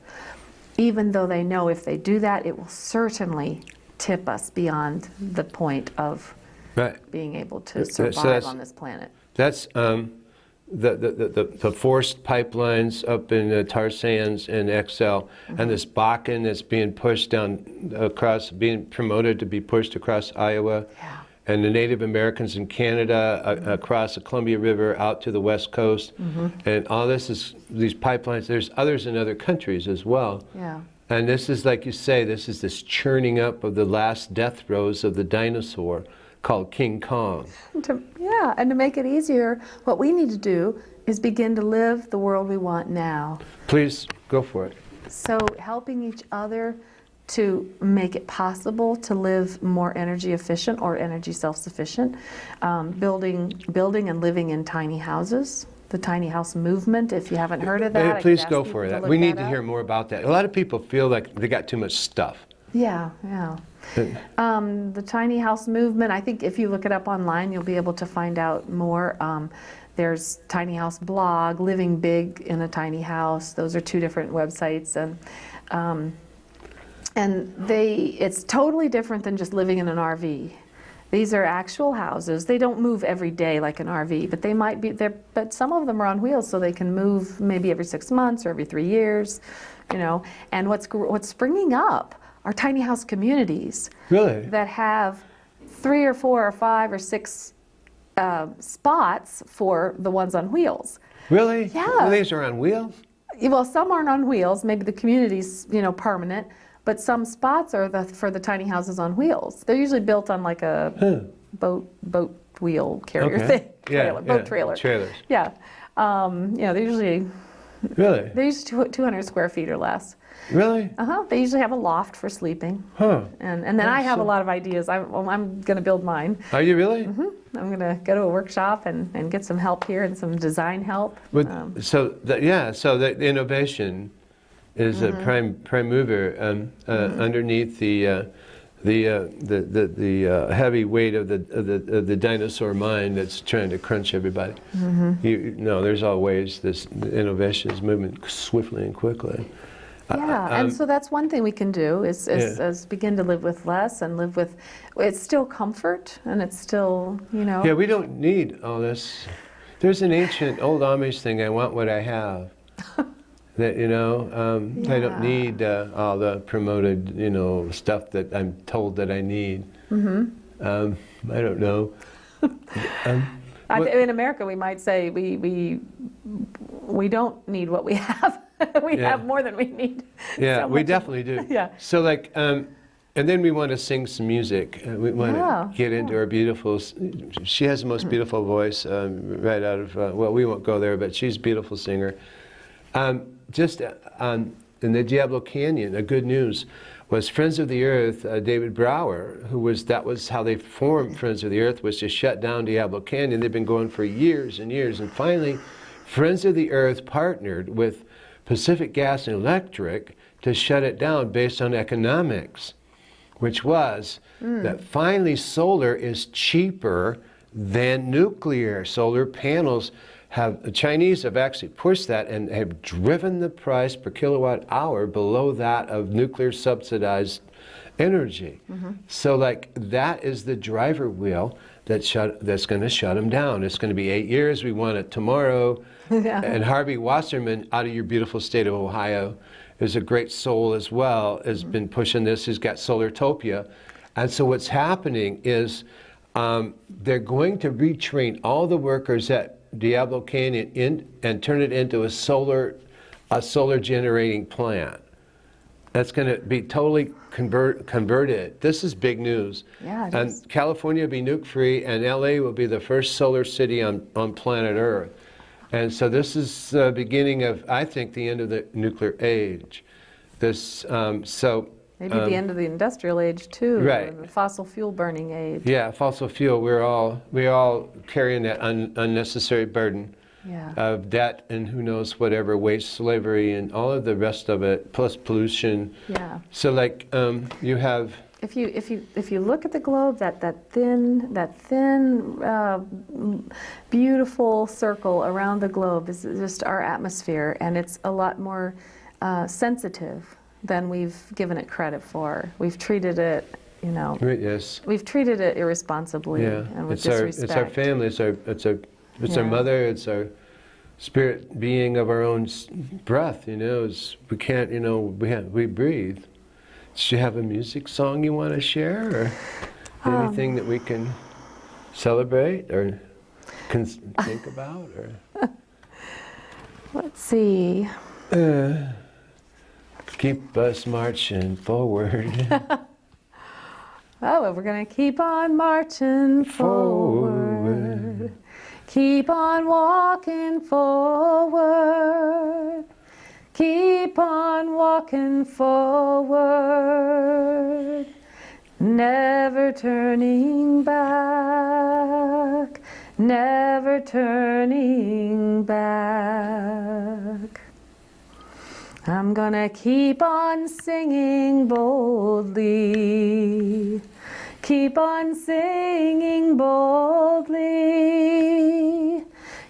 even though they know if they do that, it will certainly tip us beyond the point of being able to survive on this planet. That's the forced pipelines up in the tar sands and XL, and this Bakken that's being pushed down across, being promoted to be pushed across Iowa. Yeah. And the Native Americans in Canada across the Columbia River out to the West Coast. And all this is, these pipelines, there's others in other countries as well. Yeah. And this is, like you say, this churning up of the last death throes of the dinosaur called King Kong. And to make it easier, what we need to do is begin to live the world we want now. Please, go for it. So helping each other to make it possible to live more energy efficient or energy self-sufficient, building and living in tiny houses, the tiny house movement, if you haven't heard of that. Please go for that. We need to hear more about that. A lot of people feel like they got too much stuff. Yeah. The tiny house movement, I think if you look it up online, you'll be able to find out more. There's Tiny House Blog, Living Big in a Tiny House. Those are two different websites. And it's totally different than just living in an RV. These are actual houses. They don't move every day like an RV, but they might be there. But some of them are on wheels, so they can move maybe every 6 months or every 3 years, you know. And what's springing up are tiny house communities. Really? That have 3 or 4 or 5 or 6 spots for the ones on wheels. Really? Yeah. These are on wheels? Well, some aren't on wheels. Maybe the community's, permanent. But some spots are for the tiny houses on wheels. They're usually built on like a boat wheel carrier thing. Boat trailer. Trailers. Yeah. They're usually Really? They're usually 200 square feet or less. Really? They usually have a loft for sleeping. Huh. And then I have a lot of ideas. I'm going to build mine. Are you really? I'm going to go to a workshop and get some help here and some design help. So the innovation is a prime mover underneath the heavy weight of the dinosaur mind that's trying to crunch everybody. There's always this innovation is moving swiftly and quickly. Yeah, and so that's one thing we can do is begin to live with less and live with, it's still comfort and it's still, Yeah, we don't need all this. There's an ancient old Amish thing, I want what I have. That, I don't need all the promoted, stuff that I'm told that I need. I don't know. In America, we might say we don't need what we have. We have more than we need. Yeah, so we definitely do. Yeah. So and then we want to sing some music. We want to get into her beautiful, she has the most beautiful voice right out of, we won't go there, but she's a beautiful singer. In the Diablo Canyon, a good news was Friends of the Earth, David Brower, that was how they formed Friends of the Earth, was to shut down Diablo Canyon. They've been going for years and years, and finally, Friends of the Earth partnered with Pacific Gas and Electric to shut it down based on economics, which was that finally solar is cheaper than nuclear. Solar panels the Chinese have actually pushed that and have driven the price per kilowatt hour below that of nuclear subsidized energy. So that is the driver wheel that's going to shut them down. It's going to be 8 years. We want it tomorrow. And Harvey Wasserman, out of your beautiful state of Ohio, is a great soul as well, has been pushing this. He's got Solartopia. And so what's happening is they're going to retrain all the workers at Diablo Canyon and turn it into a solar generating plant. That's going to be totally converted. This is big news. Yeah, and California will be nuke free, and LA will be the first solar city on planet Earth. And so this is the beginning of, I think, the end of the nuclear age. Maybe the end of the industrial age too, right? Or the fossil fuel burning age. Yeah, fossil fuel. We're all carrying that unnecessary burden of debt and who knows whatever, waste, slavery, and all of the rest of it, plus pollution. Yeah. So you have. If you look at the globe, that thin beautiful circle around the globe is just our atmosphere, and it's a lot more sensitive than we've given it credit for. We've treated it, Yes. We've treated it irresponsibly and with disrespect. It's our family. It's our mother. It's our spirit being of our own breath. We can't. We breathe. Do you have a music song you want to share, or anything that we can celebrate or can think about, or? Let's see. Keep us marching forward. We're going to keep on marching forward. Keep on walking forward. Keep on walking forward. Never turning back. Never turning back. I'm gonna keep on singing boldly. Keep on singing boldly.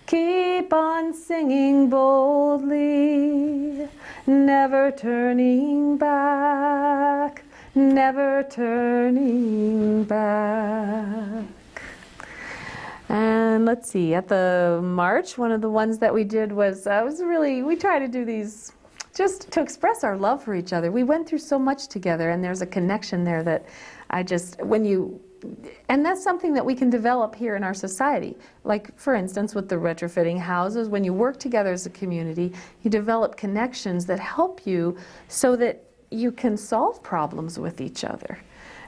Keep on singing boldly. Never turning back. Never turning back. And let's see, at the march, one of the ones that we did was we try to do these just to express our love for each other. We went through so much together, and there's a connection there that and that's something that we can develop here in our society. Like, for instance, with the retrofitting houses, when you work together as a community, you develop connections that help you so that you can solve problems with each other.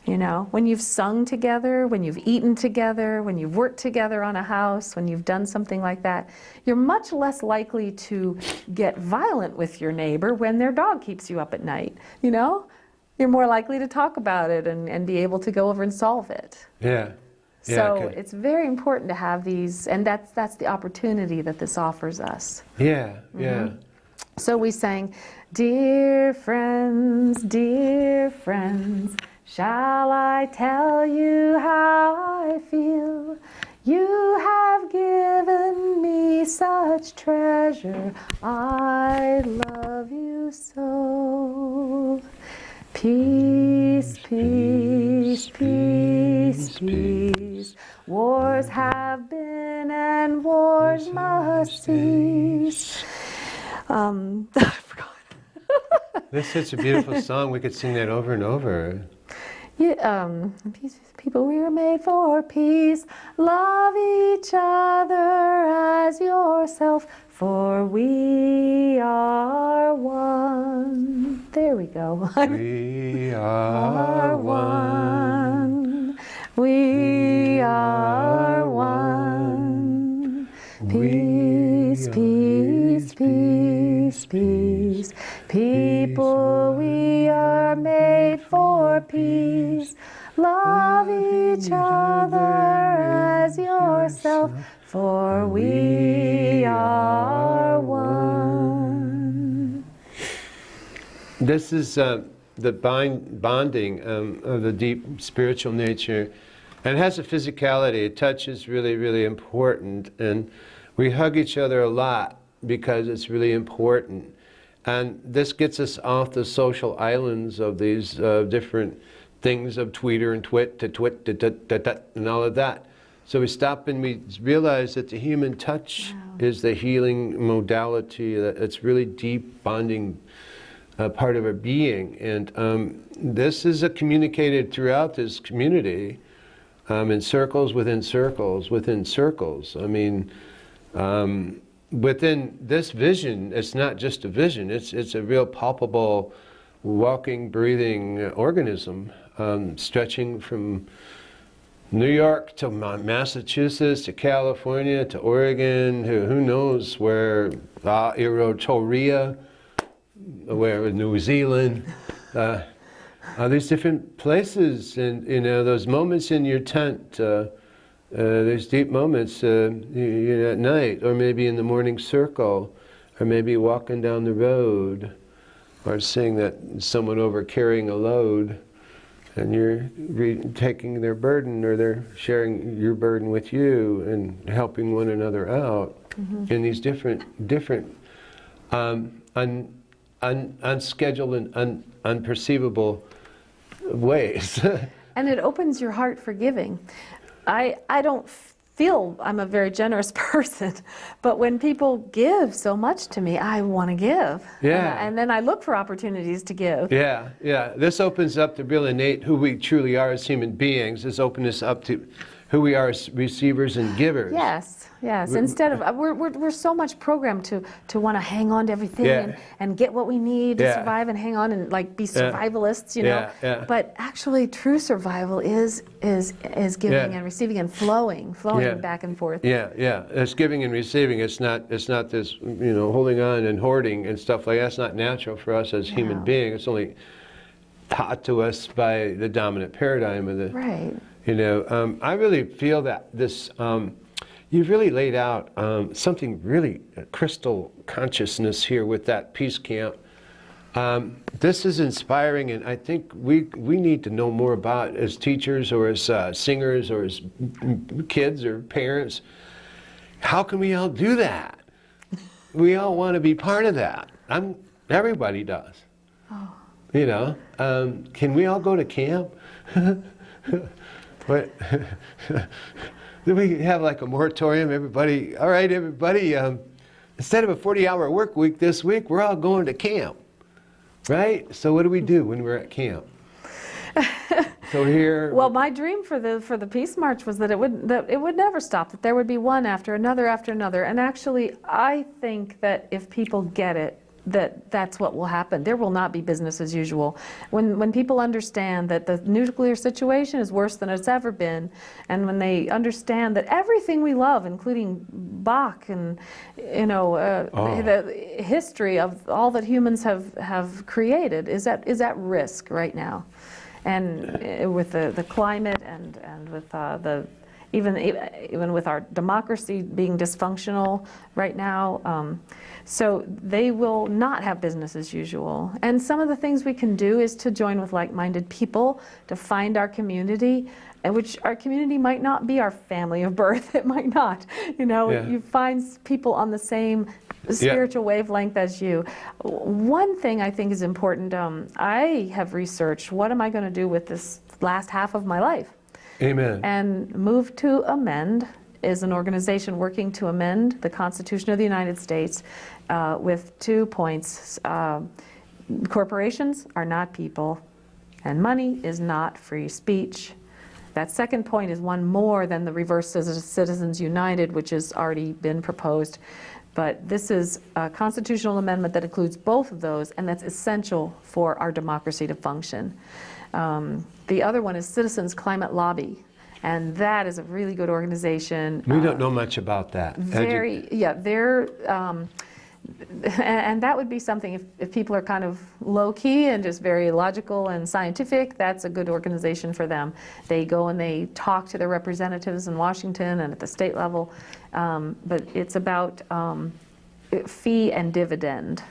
You know, when you've sung together, when you've eaten together, when you've worked together on a house, when you've done something like that, you're much less likely to get violent with your neighbor when their dog keeps you up at night, you know? You're more likely to talk about it and be able to go over and solve it. Yeah. So it's very important to have these, and that's the opportunity that this offers us. Yeah, yeah. So we sang, dear friends, shall I tell you how I feel? You have given me such treasure, I love you so. Peace, peace, peace, peace. Wars have been and wars must cease. I forgot. That's such a beautiful song. We could sing that over and over. Peace, people, we are made for peace. Love each other as yourself, for we are one. There we go. We are one. We are one. Peace, peace, peace, peace. People, we are made for peace. Love each other as yourself, for we are one. This is the bonding of the deep spiritual nature. And it has a physicality. Touch is really, really important. And we hug each other a lot because it's really important. And this gets us off the social islands of these different things of tweeter and twit to twit to tut and all of that. So we stop and we realize that the human touch is the healing modality. It's really deep bonding part of our being. And this is communicated throughout this community in circles within circles within circles. I mean, within this vision, it's not just a vision, it's a real palpable, walking, breathing organism, stretching from New York to Massachusetts to California to Oregon, who knows where, Erotoria, where New Zealand, all these different places, and you know those moments in your tent. There's deep moments at night, or maybe in the morning circle, or maybe walking down the road, or seeing that someone over carrying a load, and you're taking their burden, or they're sharing your burden with you, and helping one another out in these different unscheduled and unperceivable ways. And it opens your heart for giving. I don't feel I'm a very generous person, but when people give so much to me, I want to give. Yeah. And then I look for opportunities to give. Yeah, yeah. This opens up the real innate who we truly are as human beings. This opens us up to who we are as receivers and givers. Yes, yes. Instead of, we're so much programmed to want to hang on to everything and get what we need to survive and hang on and like be survivalists, you know. Yeah. But actually true survival is giving and receiving and flowing back and forth. Yeah, yeah. It's giving and receiving. It's not this, you know, holding on and hoarding and stuff like that. That's not natural for us as human beings. It's only taught to us by the dominant paradigm of the You know, I really feel that this, you've really laid out something really crystal consciousness here with that peace camp. This is inspiring, and I think we need to know more about as teachers or as singers or as kids or parents. How can we all do that? We all want to be part of that. Everybody does. Oh. You know, can we all go to camp? But then we have like a moratorium, everybody, all right, everybody, instead of a 40-hour work week this week, we're all going to camp, right? So what do we do when we're at camp? So here... Well, my dream for the Peace March was that it would never stop, that there would be one after another, and actually I think that if people get it, that's what will happen. There will not be business as usual. When people understand that the nuclear situation is worse than it's ever been, and when they understand that everything we love, including Bach and the history of all that humans have created, is at risk right now, and with the climate and with even with our democracy being dysfunctional right now. So they will not have business as usual. And some of the things we can do is to join with like-minded people, to find our community, and which our community might not be our family of birth. It might not. You find people on the same spiritual wavelength as you. One thing I think is important, I have researched, what am I going to do with this last half of my life? Amen. And Move to Amend is an organization working to amend the Constitution of the United States with 2 points. Corporations are not people, and money is not free speech. That second point is one more than the Reverse Citizens United, which has already been proposed. But this is a constitutional amendment that includes both of those, and that's essential for our democracy to function. The other one is Citizens Climate Lobby, and that is a really good organization. We don't know much about that. They're, and that would be something if people are kind of low-key and just very logical and scientific, that's a good organization for them. They go and they talk to their representatives in Washington and at the state level, but it's about fee and dividend.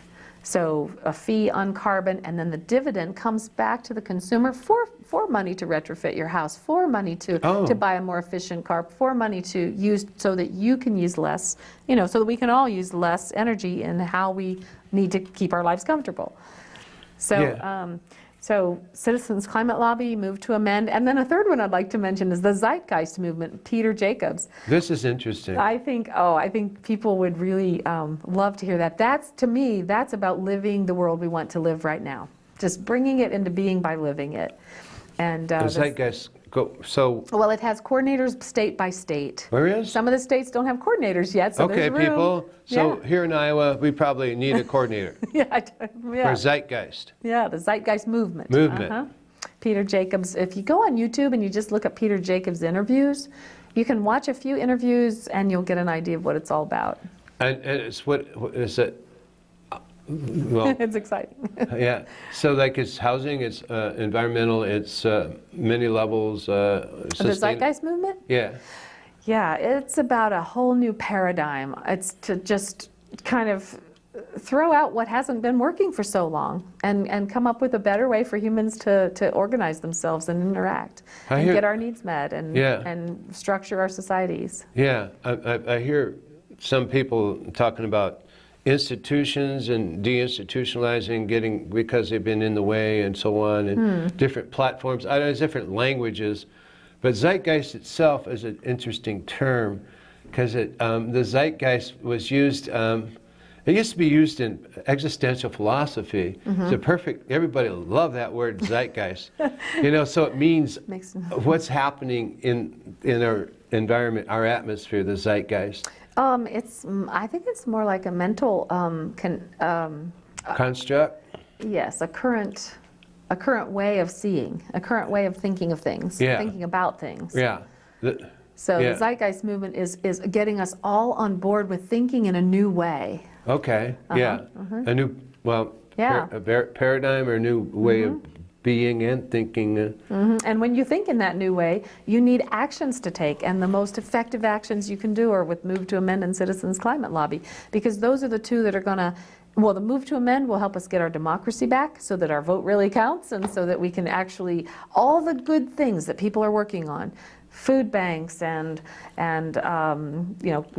So a fee on carbon, and then the dividend comes back to the consumer for money to retrofit your house, for money to buy a more efficient car, for money to use so that you can use less, so that we can all use less energy in how we need to keep our lives comfortable. So, so Citizens Climate Lobby, Move to Amend, and then a third one I'd like to mention is the Zeitgeist Movement, Peter Jacobs. This is interesting. I think people would really love to hear that. To me, that's about living the world we want to live right now. Just bringing it into being by living it. And the Zeitgeist, well, it has coordinators state by state. Where is? Some of the states don't have coordinators yet, so okay, there's room. people. So here in Iowa, we probably need a coordinator. For Zeitgeist. Yeah, the Zeitgeist Movement. Movement. Peter Jacobs. If you go on YouTube and you just look at Peter Jacobs interviews, you can watch a few interviews and you'll get an idea of what it's all about. And it's what is it? Well, it's exciting. Yeah. So like it's housing, it's environmental, it's many levels. The Zeitgeist Movement? Yeah. Yeah, it's about a whole new paradigm. It's to just kind of throw out what hasn't been working for so long and come up with a better way for humans to organize themselves and interact and get our needs met and structure our societies. Yeah, I hear some people talking about institutions and deinstitutionalizing, because they've been in the way and so on, and different platforms. I know there's different languages, but zeitgeist itself is an interesting term because the zeitgeist was used. It used to be used in existential philosophy. It's a perfect. Everybody loved that word zeitgeist. So it means what's happening in our environment, our atmosphere, the zeitgeist. I think it's more like a mental construct. Yes, a current way of seeing, a current way of thinking of things, thinking about things. Yeah. So the Zeitgeist Movement is getting us all on board with thinking in a new way. Okay. A new paradigm or a new way of being and thinking. And when you think in that new way, you need actions to take, and the most effective actions you can do are with Move to Amend and Citizens Climate Lobby, because those are the two that are going to, the Move to Amend will help us get our democracy back so that our vote really counts, and so that we can actually, all the good things that people are working on, food banks and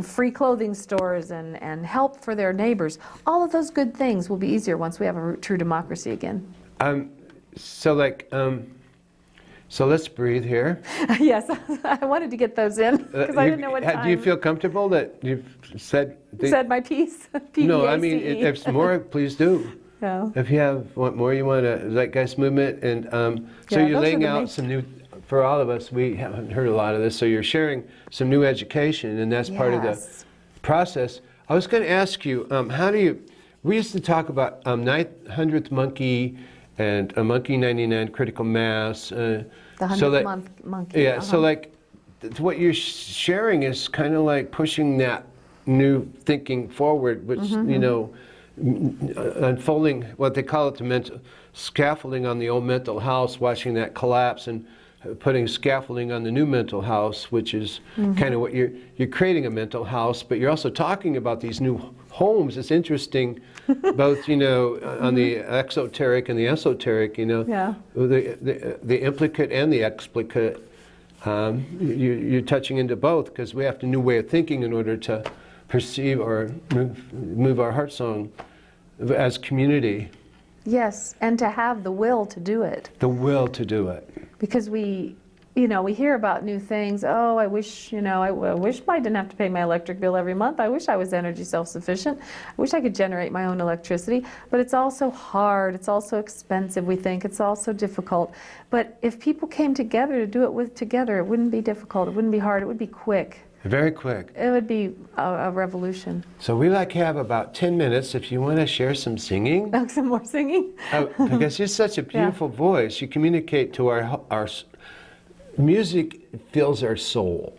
free clothing stores and help for their neighbors, all of those good things will be easier once we have a true democracy again. So let's breathe here. Yes, I wanted to get those in because I didn't know what time. Do you feel comfortable that you've said my piece? No, I mean, if there's more, please do. No. If you have more, you want a Zeitgeist Movement, and so you're laying out some new. For all of us, we haven't heard a lot of this, so you're sharing some new education, and that's part of the process. I was going to ask you, we used to talk about 900th monkey and a monkey 99 critical mass. The 100th monkey. Yeah, so like what you're sharing is kind of like pushing that new thinking forward, which, you know, unfolding what they call it the mental scaffolding on the old mental house, watching that collapse and putting scaffolding on the new mental house, which is kind of what you're creating a mental house, but you're also talking about these new homes. It's interesting, both, you know, on the exoteric and the esoteric, you know, the implicate and the explicate. You're touching into both, because we have a new way of thinking in order to perceive or move our heart song as community. Yes, and to have the will to do it. The will to do it. Because we, you know, we hear about new things. Oh, I wish, you know, I wish I didn't have to pay my electric bill every month. I wish I was energy self-sufficient. I wish I could generate my own electricity. But it's also hard. It's also expensive, we think. It's also difficult. But if people came together to do it together, it wouldn't be difficult. It wouldn't be hard. It would be quick. Very quick. It would be a revolution. So we like have about 10 minutes if you want to share some singing. Oh, some more singing? Because you're such a beautiful voice. You communicate to our music fills our soul.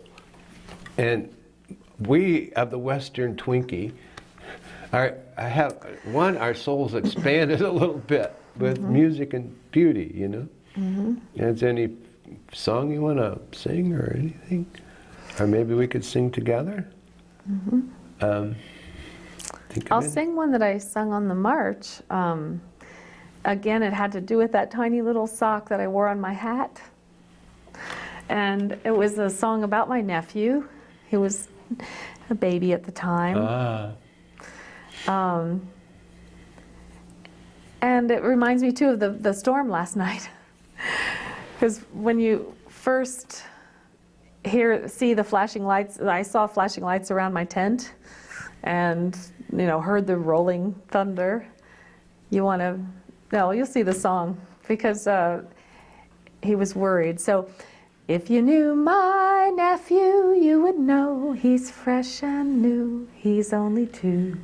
And we of the Western Twinkie, our souls expanded a little bit with music and beauty, you know? Is there any song you want to sing or anything? Or maybe we could sing together? I'll sing one that I sung on the march. Again, it had to do with that tiny little sock that I wore on my hat. And it was a song about my nephew. He was a baby at the time. And it reminds me too of the storm last night. Because when you first see the flashing lights, I saw flashing lights around my tent and, you know, heard the rolling thunder. You'll see the song, because he was worried. So, if you knew my nephew, you would know he's fresh and new. He's only 2.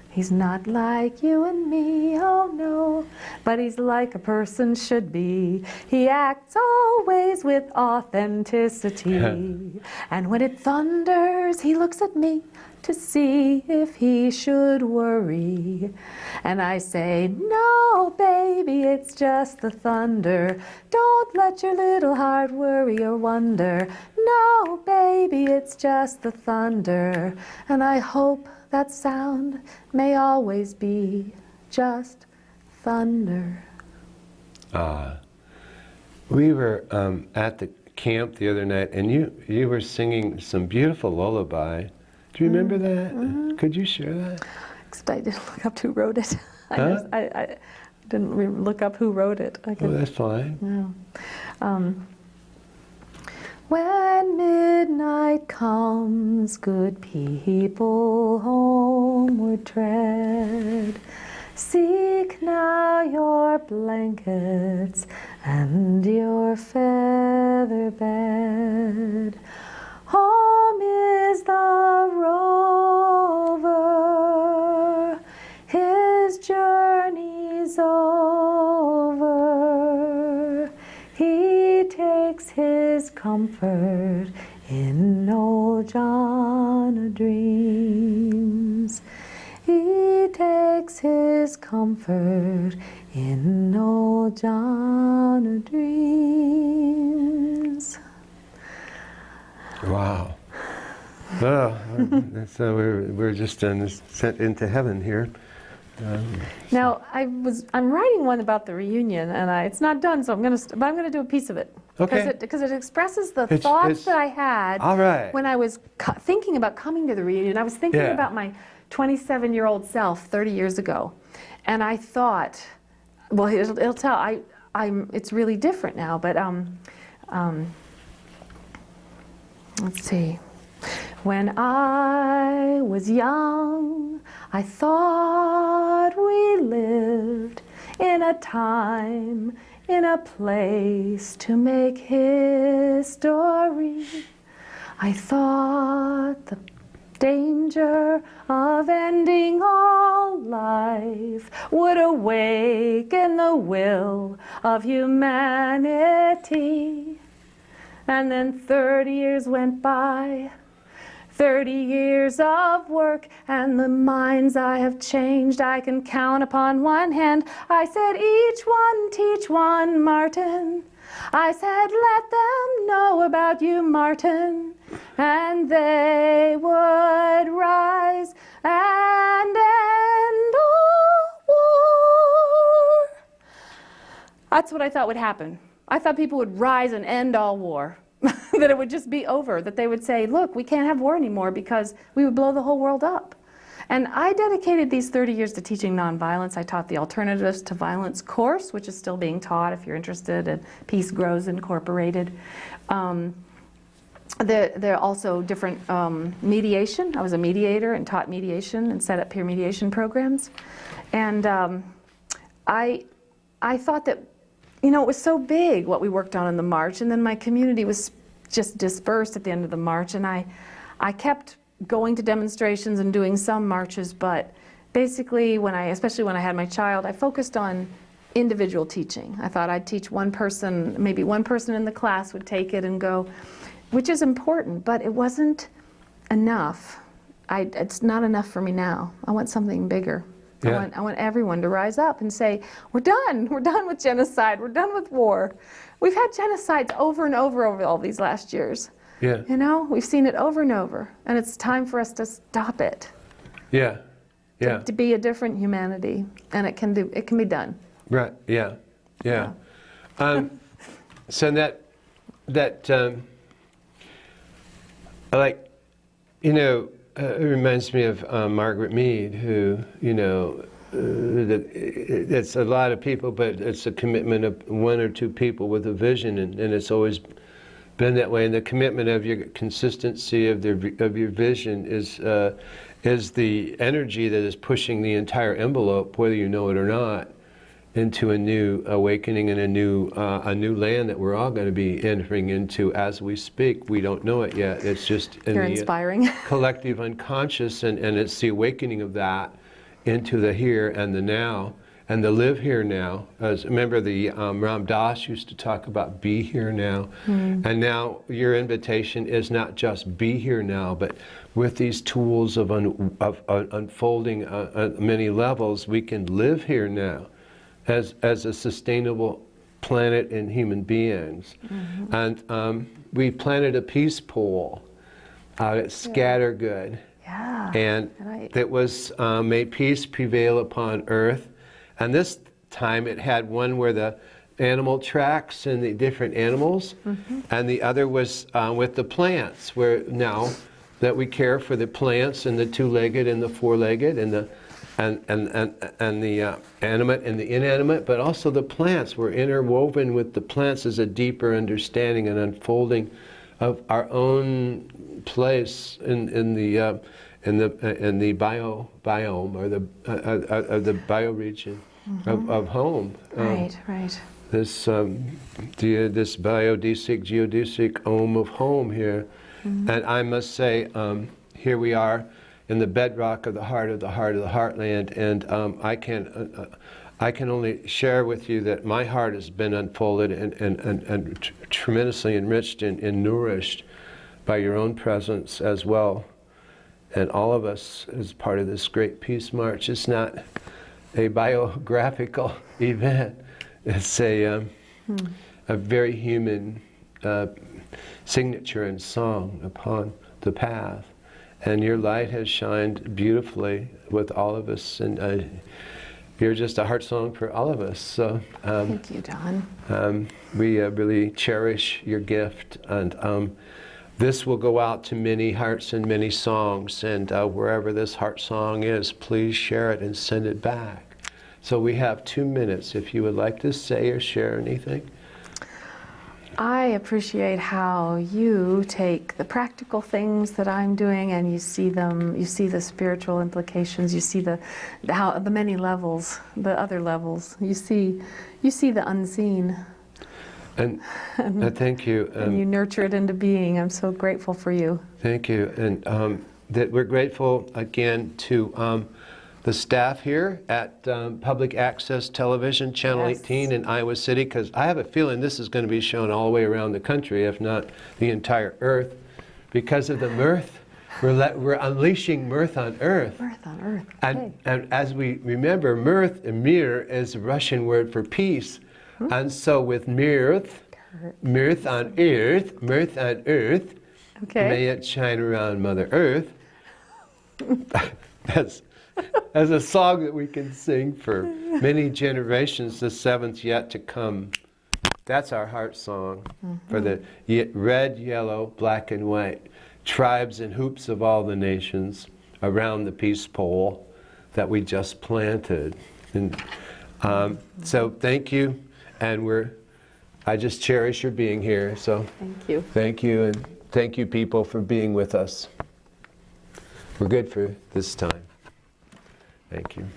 He's not like you and me, oh no, but he's like a person should be. He acts always with authenticity. And when it thunders, he looks at me to see if he should worry. And I say, no, baby, it's just the thunder. Don't let your little heart worry or wonder. No, baby, it's just the thunder. And I hope that sound may always be just thunder. We were at the camp the other night, and you were singing some beautiful lullaby. Do you remember that? Could you share that? Except I didn't look up who wrote it. Huh? I didn't look up who wrote it. Oh, that's fine. No. When midnight comes, good people homeward tread. Seek now your blankets and your feather bed. Home is the rover, his journey's over. He takes his comfort in old John a dreams. He takes his comfort in old John a dreams. Wow. Well, so we're just sent into heaven here. Now I'm writing one about the reunion, and it's not done, so I'm gonna do a piece of it. Okay. Because it expresses the thoughts that I had when I was thinking about coming to the reunion. I was thinking about my 27-year-old self 30 years ago, and I thought, well, it'll tell. It's really different now, but let's see. When I was young, I thought we lived in a time, in a place to make history. I thought the danger of ending all life would awaken the will of humanity. And then 30 years went by, 30 years of work, and the minds I have changed I can count upon one hand. I said, each one teach one, Martin. I said, let them know about you, Martin. And they would rise and end all war. That's what I thought would happen. I thought people would rise and end all war. That it would just be over, that they would say, look, we can't have war anymore because we would blow the whole world up. And I dedicated these 30 years to teaching nonviolence. I taught the Alternatives to Violence course, which is still being taught if you're interested, at Peace Grows Incorporated. There are also different mediation. I was a mediator and taught mediation and set up peer mediation programs. And I thought that, you know, it was so big what we worked on in the march, and then my community was just dispersed at the end of the march, and I kept going to demonstrations and doing some marches, but basically especially when I had my child, I focused on individual teaching. I thought I'd teach one person, maybe one person in the class would take it and go, which is important, but it wasn't enough. It's not enough for me now. I want something bigger. Yeah. I want everyone to rise up and say, we're done with genocide, we're done with war. We've had genocides over and over all these last years. Yeah. You know, we've seen it over and over, and it's time for us to stop it. Yeah. Yeah. To be a different humanity, and it can be done. Right. Yeah. Yeah. So that like, you know, it reminds me of Margaret Mead, who, you know, it's a lot of people, but it's a commitment of one or two people with a vision, and it's always been that way. And the commitment of your consistency of your vision is the energy that is pushing the entire envelope, whether you know it or not, into a new awakening and a new land that we're all going to be entering into as we speak. We don't know it yet. It's just in You're the inspiring. collective unconscious, and it's the awakening of that into the here and the now, and the live here now. As remember, the Ram Dass used to talk about be here now, and now your invitation is not just be here now, but with these tools of unfolding many levels, we can live here now as a sustainable planet and human beings. And we planted a peace pole out at Scattergood. Yeah. And it was, may peace prevail upon earth. And this time it had one where the animal tracks and the different animals, and the other was with the plants, where now that we care for the plants and the two-legged and the four-legged and the animate and the inanimate, but also the plants. We're interwoven with the plants as a deeper understanding and unfolding of our own place in the biome, or the bioregion of home. Right. This biodesic, geodesic ohm of home here. And I must say, here we are in the bedrock of the heart of the heartland, and I can only share with you that my heart has been unfolded and tremendously enriched and nourished by your own presence as well. And all of us as part of this great peace march. It's not a biographical event. It's a very human signature and song upon the path. And your light has shined beautifully with all of us, and you're just a heart song for all of us. So Thank you, Don. we really cherish your gift, and this will go out to many hearts and many songs, and wherever this heart song is, please share it and send it back. So we have 2 minutes if you would like to say or share anything. I appreciate how you take the practical things that I'm doing, and you see them, you see the spiritual implications, you see the many levels, the other levels. You see the unseen. And thank you. And you nurture it into being. I'm so grateful for you. Thank you. And that we're grateful again to the staff here at Public Access Television, Channel Yes. 18 in Iowa City, because I have a feeling this is going to be shown all the way around the country, if not the entire earth, because of the mirth. We're unleashing mirth on earth. Mirth on earth. And as we remember, mirth, mir, is a Russian word for peace. And so with mirth on earth, may it shine around Mother Earth. That's a song that we can sing for many generations, the seventh yet to come. That's our heart song for the red, yellow, black, and white tribes and hoops of all the nations around the peace pole that we just planted. And so thank you, and I just cherish your being here. So Thank you. thank you, and thank you people for being with us. We're good for this time. Thank you.